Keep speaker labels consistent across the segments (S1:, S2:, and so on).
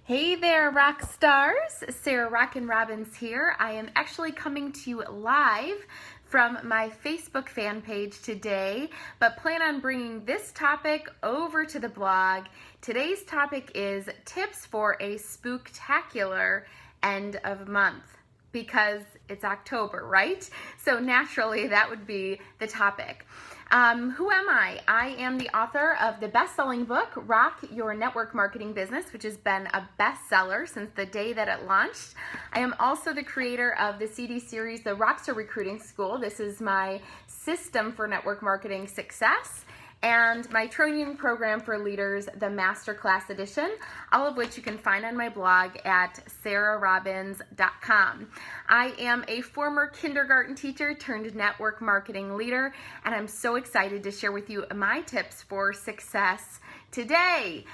S1: Hey there, rock stars. Sarah Rockin' Robbins here. I am actually coming to you live from my Facebook fan page today, but plan on bringing this topic over to the blog. Today's topic is tips for a spooktacular end of month, because it's October, right? So naturally that would be the topic. Who am I? I am the author of the best-selling book, Rock Your Network Marketing Business, which has been a bestseller since the day that it launched. I am also the creator of the CD series, The Rockstar Recruiting School. This is my system for network marketing success, and my training program for leaders, the Masterclass Edition, all of which you can find on my blog at sarahrobbins.com. I am a former kindergarten teacher turned network marketing leader, and I'm so excited to share with you my tips for success today.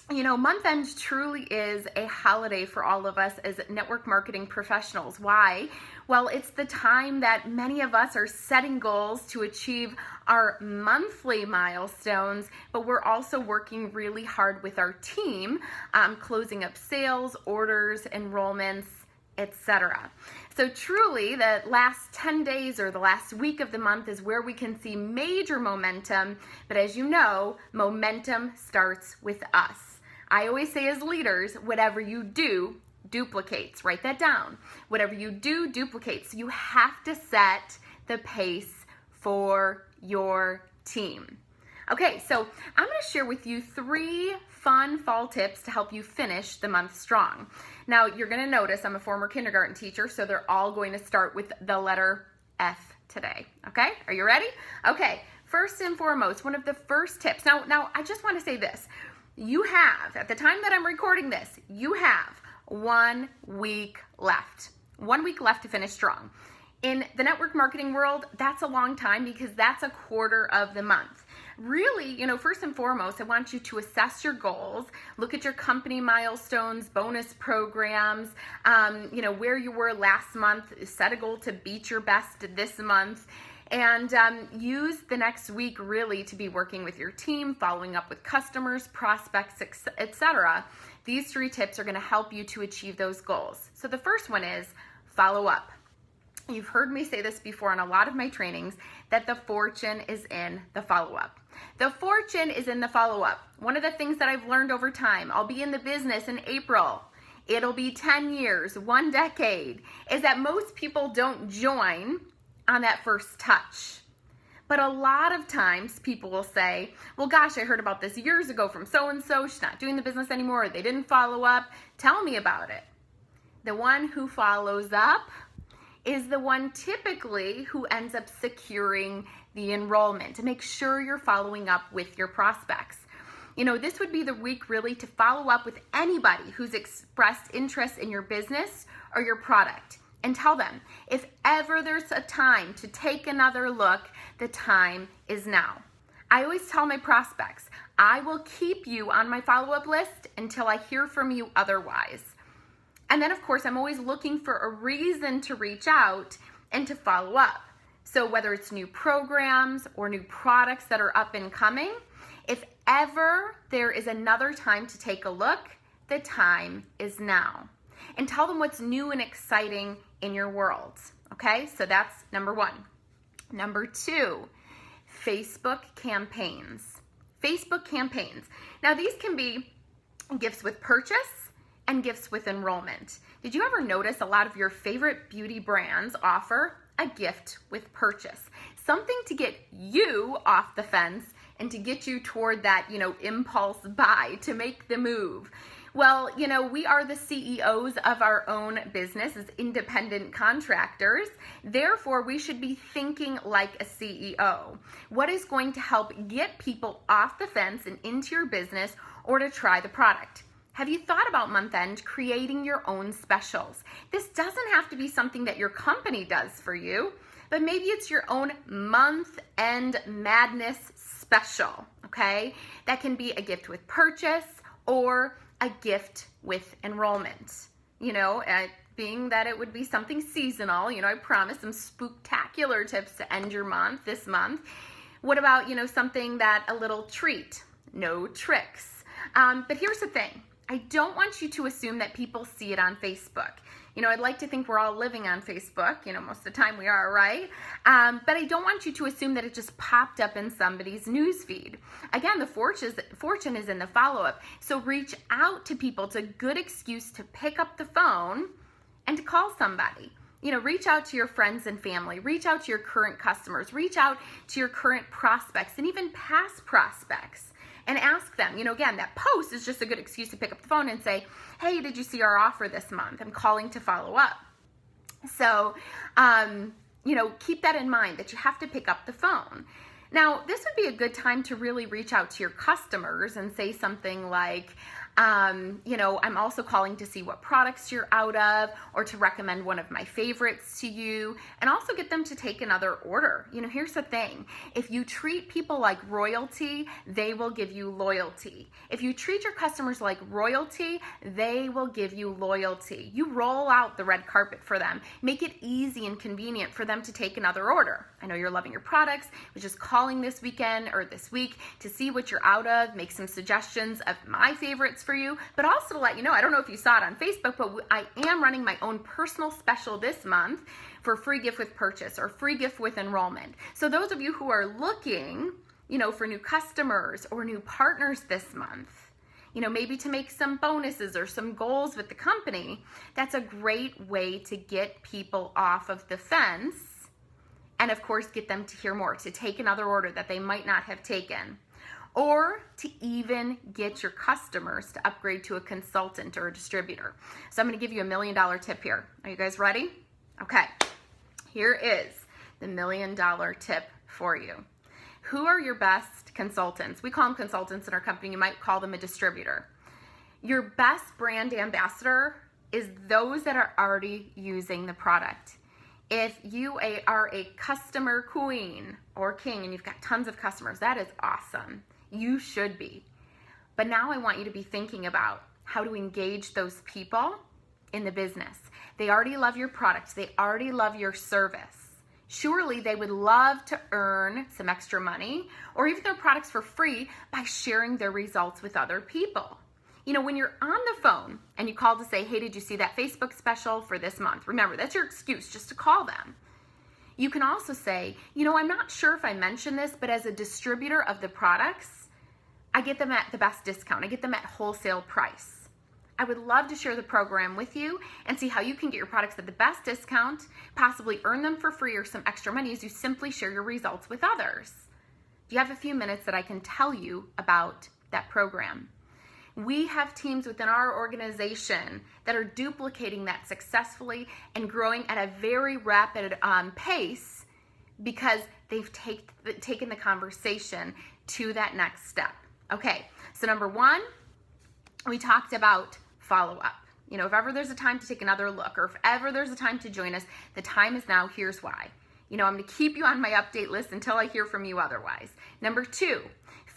S1: You know, month end truly is a holiday for all of us as network marketing professionals. Why? Well, it's the time that many of us are setting goals to achieve our monthly milestones, but we're also working really hard with our team, closing up sales, orders, enrollments, etc. So truly, the last 10 days or the last week of the month is where we can see major momentum, but as you know, momentum starts with us. I always say as leaders, whatever you do duplicates. Write that down. Whatever you do duplicates. You have to set the pace for your team. Okay, so I'm going to share with you 3 fun fall tips to help you finish the month strong. Now, you're going to notice I'm a former kindergarten teacher, so they're all going to start with the letter F today. Okay, are you ready? Okay, first and foremost, one of the first tips. Now I just want to say this. You have, at the time that I'm recording this, you have 1 week left. 1 week left to finish strong. In the network marketing world, that's a long time because that's a quarter of the month. Really, you know, first and foremost, I want you to assess your goals, look at your company milestones, bonus programs, you know, where you were last month, set a goal to beat your best this month, and use the next week really to be working with your team, following up with customers, prospects, etc. These 3 tips are going to help you to achieve those goals. So the first one is follow up. You've heard me say this before in a lot of my trainings, that the fortune is in the follow-up. The fortune is in the follow-up. One of the things that I've learned over time, I'll be in the business in April, it'll be 10 years, 1 decade, is that most people don't join on that first touch. But a lot of times people will say, well, gosh, I heard about this years ago from so-and-so. She's not doing the business anymore. They didn't follow up. Tell me about it. The one who follows up is the one typically who ends up securing the enrollment, to make sure you're following up with your prospects. You know, this would be the week really to follow up with anybody who's expressed interest in your business or your product. And tell them, if ever there's a time to take another look, the time is now. I always tell my prospects, I will keep you on my follow-up list until I hear from you otherwise. And then, of course, I'm always looking for a reason to reach out and to follow up. So whether it's new programs or new products that are up and coming, if ever there is another time to take a look, the time is now. And tell them what's new and exciting in your world. Okay, so that's number 1. Number 2, Facebook campaigns. Facebook campaigns. Now, these can be gifts with purchase and gifts with enrollment. Did you ever notice a lot of your favorite beauty brands offer a gift with purchase? Something to get you off the fence and to get you toward that, you know, impulse buy, to make the move. Well, you know, we are the CEOs of our own business as independent contractors. Therefore, we should be thinking like a CEO. What is going to help get people off the fence and into your business or to try the product? Have you thought about month end creating your own specials? This doesn't have to be something that your company does for you, but maybe it's your own month end madness special, okay? That can be a gift with purchase or a gift with enrollment. You know, being that it would be something seasonal, you know, I promise some spooktacular tips to end your month this month. What about, you know, something that a little treat, no tricks. But here's the thing. I don't want you to assume that people see it on Facebook. I'd like to think we're all living on Facebook. Most of the time we are, right? But I don't want you to assume that it just popped up in somebody's newsfeed. Again, the fortune is in the follow-up. So reach out to people. It's a good excuse to pick up the phone and to call somebody. Reach out to your friends and family. Reach out to your current customers. Reach out to your current prospects and even past prospects. And ask them, again, that post is just a good excuse to pick up the phone and say, hey, did you see our offer this month? I'm calling to follow up. So, keep that in mind that you have to pick up the phone. Now, this would be a good time to really reach out to your customers and say something like, I'm also calling to see what products you're out of, or to recommend one of my favorites to you, and also get them to take another order. Here's the thing. If you treat people like royalty, they will give you loyalty. If you treat your customers like royalty, they will give you loyalty. You roll out the red carpet for them. Make it easy and convenient for them to take another order. I know you're loving your products. I was just calling this weekend or this week to see what you're out of, make some suggestions of my favorites for you, but also to let you know, I don't know if you saw it on Facebook, but I am running my own personal special this month for free gift with purchase or free gift with enrollment. So those of you who are looking, for new customers or new partners this month, maybe to make some bonuses or some goals with the company, that's a great way to get people off of the fence and, of course, get them to hear more, to take another order that they might not have taken, or to even get your customers to upgrade to a consultant or a distributor. So I'm going to give you $1 million tip here. Are you guys ready? Okay. Here is the $1 million tip for you. Who are your best consultants? We call them consultants in our company. You might call them a distributor. Your best brand ambassador is those that are already using the product. If you are a customer queen or king and you've got tons of customers, that is awesome. You should be. But now I want you to be thinking about how to engage those people in the business. They already love your product. They already love your service. Surely they would love to earn some extra money or even their products for free by sharing their results with other people. When you're on the phone and you call to say, hey, did you see that Facebook special for this month? Remember, that's your excuse just to call them. You can also say, I'm not sure if I mentioned this, but as a distributor of the products, I get them at the best discount. I get them at wholesale price. I would love to share the program with you and see how you can get your products at the best discount, possibly earn them for free or some extra money as you simply share your results with others. Do you have a few minutes that I can tell you about that program? We have teams within our organization that are duplicating that successfully and growing at a very rapid pace because they've taken the conversation to that next step. Okay, so number one, we talked about follow-up. If ever there's a time to take another look or if ever there's a time to join us, the time is now. Here's why. I'm going to keep you on my update list until I hear from you otherwise. Number two,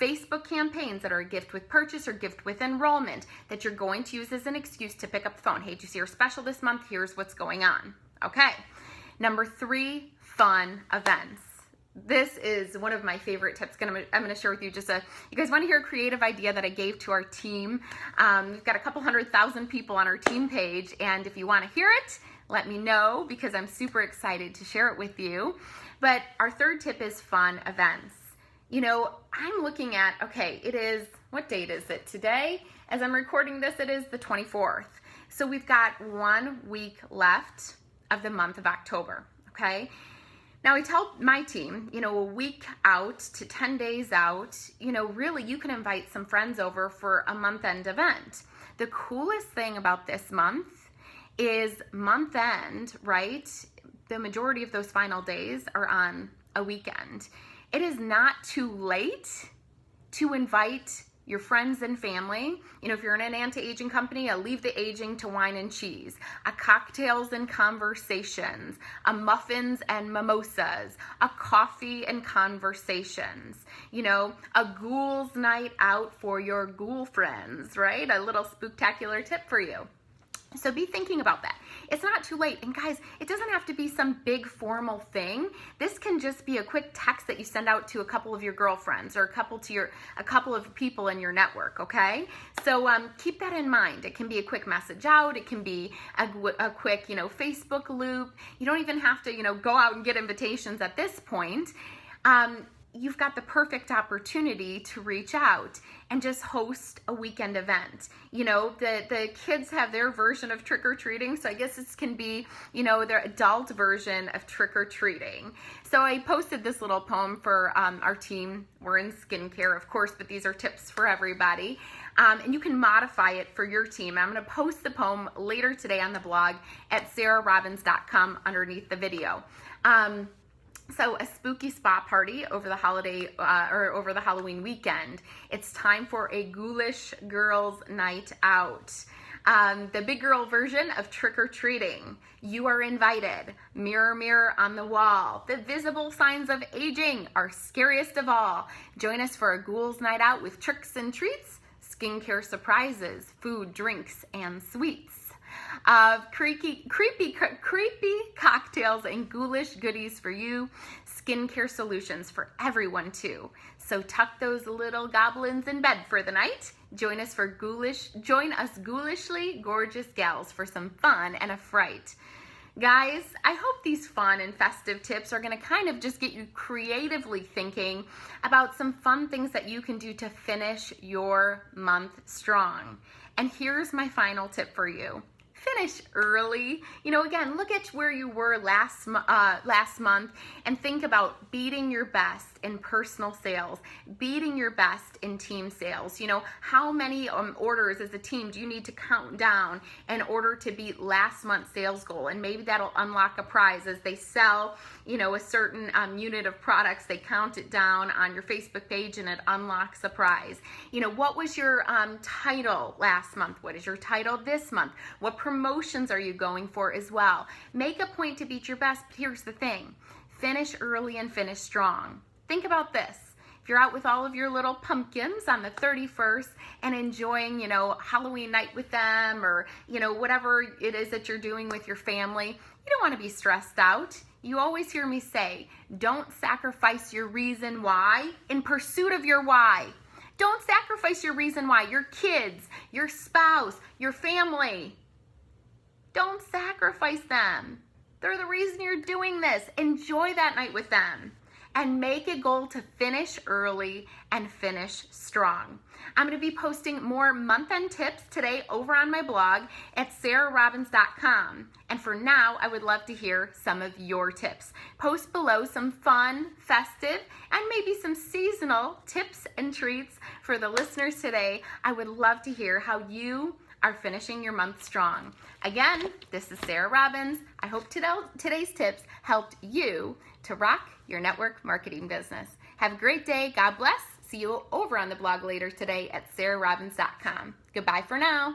S1: Facebook campaigns that are a gift with purchase or gift with enrollment that you're going to use as an excuse to pick up the phone. Hey, did you see our special this month? Here's what's going on. Okay. Number three, fun events. This is one of my favorite tips. I'm going to share with you you guys want to hear a creative idea that I gave to our team. We've got a couple 100,000 people on our team page, and if you want to hear it, let me know because I'm super excited to share it with you. But our third tip is fun events. I'm looking at, what date is it today? As I'm recording this, it is the 24th. So we've got 1 week left of the month of October, okay? Now I tell my team, a week out to 10 days out, really you can invite some friends over for a month-end event. The coolest thing about this month is month end, right? The majority of those final days are on a weekend. It is not too late to invite your friends and family. If you're in an anti-aging company, a leave the aging to wine and cheese, a cocktails and conversations, a muffins and mimosas, a coffee and conversations, a ghouls night out for your ghoul friends, right? A little spooktacular tip for you. So be thinking about that. It's not too late. And guys, it doesn't have to be some big formal thing. This can just be a quick text that you send out to a couple of your girlfriends or a couple of people in your network, okay? So keep that in mind. It can be a quick message out. It can be a quick, Facebook loop. You don't even have to, go out and get invitations at this point. You've got the perfect opportunity to reach out and just host a weekend event. The kids have their version of trick-or-treating, so I guess this can be, their adult version of trick-or-treating. So I posted this little poem for our team. We're in skincare, of course, but these are tips for everybody. And you can modify it for your team. I'm going to post the poem later today on the blog at sarahrobbins.com underneath the video. So a spooky spa party over the holiday or over the Halloween weekend. It's time for a ghoulish girls' night out. The big girl version of trick-or-treating. You are invited. Mirror, mirror on the wall. The visible signs of aging are scariest of all. Join us for a ghouls' night out with tricks and treats, skincare surprises, food, drinks, and sweets. Creepy cocktails and ghoulish goodies for you, skincare solutions for everyone too. So tuck those little goblins in bed for the night. Join us ghoulishly gorgeous gals for some fun and a fright. Guys, I hope these fun and festive tips are going to kind of just get you creatively thinking about some fun things that you can do to finish your month strong. And here's my final tip for you. Finish early. Again, look at where you were last month and think about beating your best in personal sales, beating your best in team sales. How many orders as a team do you need to count down in order to beat last month's sales goal? And maybe that'll unlock a prize as they sell, a certain unit of products. They count it down on your Facebook page and it unlocks a prize. What was your title last month? What is your title this month? What promotions are you going for as well? Make a point to beat your best, but here's the thing. Finish early and finish strong. Think about this. If you're out with all of your little pumpkins on the 31st and enjoying, Halloween night with them or, whatever it is that you're doing with your family, you don't want to be stressed out. You always hear me say, don't sacrifice your reason why in pursuit of your why. Don't sacrifice your reason why, your kids, your spouse, your family. Don't sacrifice them. They're the reason you're doing this. Enjoy that night with them. And make a goal to finish early and finish strong. I'm going to be posting more month-end tips today over on my blog at sarahrobbins.com. And for now, I would love to hear some of your tips. Post below some fun, festive, and maybe some seasonal tips and treats for the listeners today. I would love to hear how you are finishing your month strong. Again, this is Sarah Robbins. I hope today's tips helped you to rock your network marketing business. Have a great day. God bless. See you over on the blog later today at sarahrobbins.com. Goodbye for now.